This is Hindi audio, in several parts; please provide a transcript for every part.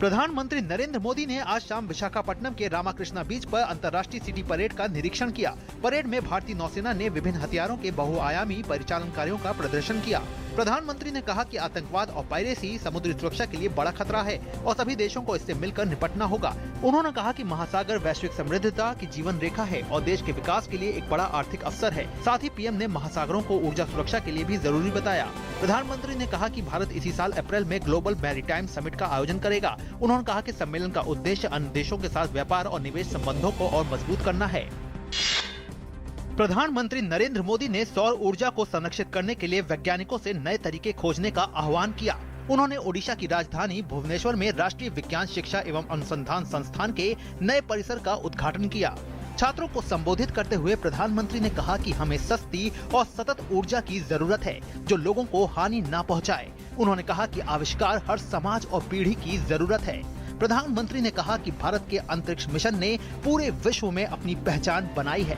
प्रधानमंत्री नरेंद्र मोदी ने आज शाम विशाखापट्टनम के रामाकृष्णा बीच पर अंतर्राष्ट्रीय सिटी परेड का निरीक्षण किया। परेड में भारतीय नौसेना ने विभिन्न हथियारों के बहुआयामी परिचालन कार्यों का प्रदर्शन किया। प्रधानमंत्री ने कहा कि आतंकवाद और पायरेसी समुद्री सुरक्षा के लिए बड़ा खतरा है और सभी देशों को इससे मिलकर निपटना होगा। उन्होंने कहा कि महासागर वैश्विक समृद्धता की जीवन रेखा है और देश के विकास के लिए एक बड़ा आर्थिक अवसर है। साथ ही पीएम ने महासागरों को ऊर्जा सुरक्षा के लिए भी जरूरी बताया। प्रधानमंत्री ने कहा कि भारत इसी साल अप्रैल में ग्लोबल मैरीटाइम समिट का आयोजन करेगा। उन्होंने कहा कि सम्मेलन का उद्देश्य अन्य देशों के साथ व्यापार और निवेश संबंधों को और मजबूत करना है। प्रधानमंत्री नरेंद्र मोदी ने सौर ऊर्जा को संरक्षित करने के लिए वैज्ञानिकों से नए तरीके खोजने का आह्वान किया। उन्होंने ओडिशा की राजधानी भुवनेश्वर में राष्ट्रीय विज्ञान शिक्षा एवं अनुसंधान संस्थान के नए परिसर का उद्घाटन किया। छात्रों को संबोधित करते हुए प्रधानमंत्री ने कहा कि हमें सस्ती और सतत ऊर्जा की जरूरत है जो लोगों को हानि न पहुंचाए। उन्होंने कहा कि आविष्कार हर समाज और पीढ़ी की जरूरत है। प्रधानमंत्री ने कहा कि भारत के अंतरिक्ष मिशन ने पूरे विश्व में अपनी पहचान बनाई है।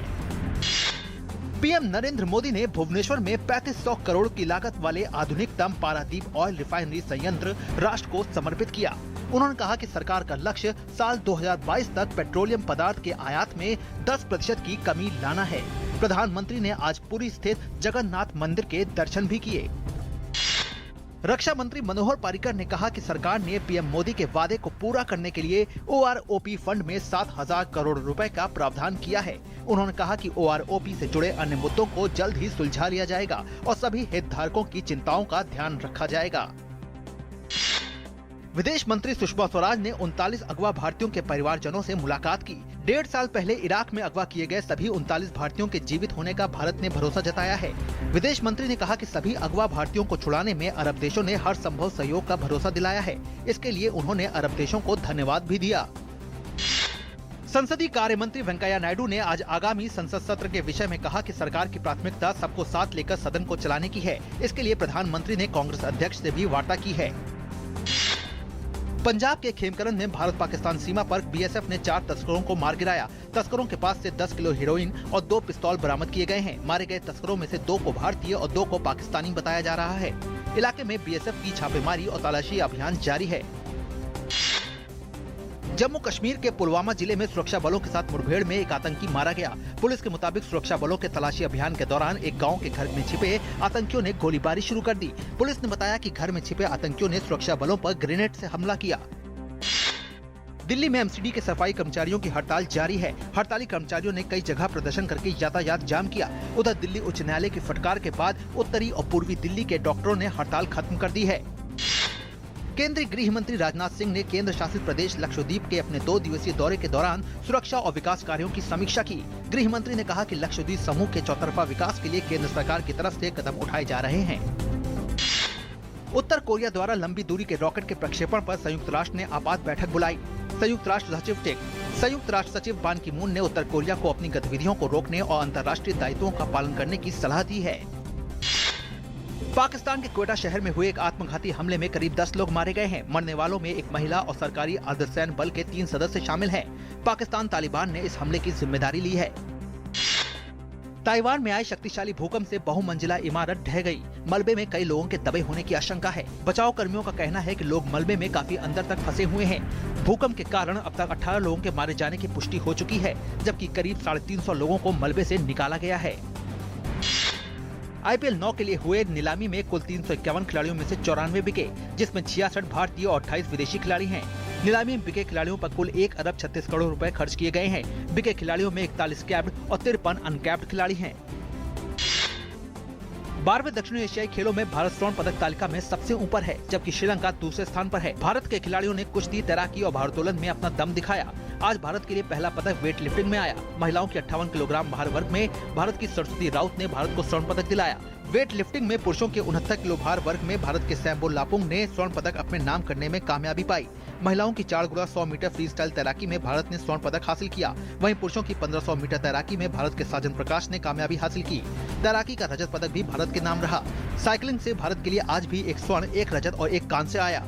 पीएम नरेंद्र मोदी ने भुवनेश्वर में 3500 करोड़ की लागत वाले आधुनिकतम पारादीप ऑयल रिफाइनरी संयंत्र राष्ट्र को समर्पित किया। उन्होंने कहा कि सरकार का लक्ष्य साल 2022 तक पेट्रोलियम पदार्थ के आयात में 10% की कमी लाना है। प्रधानमंत्री ने आज पुरी स्थित जगन्नाथ मंदिर के दर्शन भी किए। रक्षा मंत्री मनोहर पर्रिकर ने कहा कि सरकार ने पीएम मोदी के वादे को पूरा करने के लिए OROP फंड में 7,000 करोड़ रुपए का प्रावधान किया है। उन्होंने कहा कि OROP से जुड़े अन्य मुद्दों को जल्द ही सुलझा लिया जाएगा और सभी हितधारकों की चिंताओं का ध्यान रखा जाएगा। विदेश मंत्री सुषमा स्वराज ने 39 अगवा भारतीयों के परिवारजनों से मुलाकात की। 1.5 साल पहले इराक में अगवा किए गए सभी 39 भारतीयों के जीवित होने का भारत ने भरोसा जताया है। विदेश मंत्री ने कहा कि सभी अगवा भारतीयों को छुड़ाने में अरब देशों ने हर संभव सहयोग का भरोसा दिलाया है। इसके लिए उन्होंने अरब देशों को धन्यवाद भी दिया। संसदीय कार्य मंत्री वेंकैया नायडू ने आज आगामी संसद सत्र के विषय में कहा कि सरकार की प्राथमिकता सबको साथ लेकर सदन को चलाने की है। इसके लिए प्रधानमंत्री ने कांग्रेस अध्यक्ष से भी वार्ता की है। पंजाब के खेमकरन में भारत पाकिस्तान सीमा पर बीएसएफ ने 4 तस्करों को मार गिराया। तस्करों के पास से 10 किलो हेरोइन और 2 पिस्तौल बरामद किए गए हैं। मारे गए तस्करों में से 2 को भारतीय और 2 को पाकिस्तानी बताया जा रहा है। इलाके में बीएसएफ की छापेमारी और तलाशी अभियान जारी है। जम्मू कश्मीर के पुलवामा जिले में सुरक्षा बलों के साथ मुठभेड़ में एक आतंकी मारा गया। पुलिस के मुताबिक सुरक्षा बलों के तलाशी अभियान के दौरान एक गांव के घर में छिपे आतंकियों ने गोलीबारी शुरू कर दी। पुलिस ने बताया कि घर में छिपे आतंकियों ने सुरक्षा बलों पर ग्रेनेड से हमला किया। दिल्ली में एमसीडी के सफाई कर्मचारियों की हड़ताल जारी है। हड़ताली कर्मचारियों ने कई जगह प्रदर्शन करके यातायात जाम किया। उधर दिल्ली उच्च न्यायालय की फटकार के बाद उत्तरी और पूर्वी दिल्ली के डॉक्टरों ने हड़ताल खत्म कर दी है। केंद्रीय गृह मंत्री राजनाथ सिंह ने केंद्र शासित प्रदेश लक्षद्वीप के अपने 2 दिवसीय दौरे के दौरान सुरक्षा और विकास कार्यों की समीक्षा की। गृह मंत्री ने कहा कि लक्षद्वीप समूह के चौतरफा विकास के लिए केंद्र सरकार की तरफ से कदम उठाए जा रहे हैं। उत्तर कोरिया द्वारा लंबी दूरी के रॉकेट के प्रक्षेपण पर संयुक्त राष्ट्र ने आपात बैठक बुलाई। संयुक्त राष्ट्र सचिव बान की मून ने उत्तर कोरिया को अपनी गतिविधियों को रोकने और अंतर्राष्ट्रीय दायित्वों का पालन करने की सलाह दी है। पाकिस्तान के क्वेटा शहर में हुए एक आत्मघाती हमले में करीब 10 लोग मारे गए हैं। मरने वालों में एक महिला और सरकारी अर्धसैन्य बल के 3 सदस्य शामिल हैं। पाकिस्तान तालिबान ने इस हमले की जिम्मेदारी ली है। ताइवान में आए शक्तिशाली भूकंप से बहुमंजिला इमारत ढह गई। मलबे में कई लोगों के दबे होने की आशंका है। बचाव कर्मियों का कहना है कि लोग मलबे में काफी अंदर तक फंसे हुए हैं। भूकंप के कारण अब तक 18 लोगों के मारे जाने की पुष्टि हो चुकी है, जबकि करीब 350 लोगों को मलबे से निकाला गया है। IPL 9 के लिए हुए नीलामी में कुल 351 खिलाड़ियों में से 94 बिके, जिसमें 66 भारतीय और 28 विदेशी खिलाड़ी हैं। नीलामी में बिके खिलाड़ियों पर कुल 1 अरब 36 करोड़ रुपए खर्च किए गए हैं। बिके खिलाड़ियों में 41 कैप्ड और 53 अनकैप्ड खिलाड़ी हैं। 12वें दक्षिण एशियाई खेलों में भारत स्वर्ण पदक तालिका में सबसे ऊपर है, जबकि श्रीलंका दूसरे स्थान पर है। भारत के खिलाड़ियों ने कुश्ती, तैराकी और भारोत्तोलन में अपना दम दिखाया। आज भारत के लिए पहला पदक वेट लिफ्टिंग में आया। महिलाओं के 58 किलोग्राम भार वर्ग में भारत की सरस्वती राउत ने भारत को स्वर्ण पदक दिलाया। वेट लिफ्टिंग में पुरुषों के 69 किलो भार वर्ग में भारत के सैम्बो लापुंग ने स्वर्ण पदक अपने नाम करने में कामयाबी पाई। महिलाओं की 4x100 मीटर फ्री स्टाइल तैराकी में भारत ने स्वर्ण पदक हासिल किया। वहीं पुरुषों की 1500 मीटर तैराकी में भारत के साजन प्रकाश ने कामयाबी हासिल की। तैराकी का रजत पदक भी भारत के नाम रहा। साइकिलिंग से भारत के लिए आज भी एक स्वर्ण, एक रजत और एक कांस्य आया।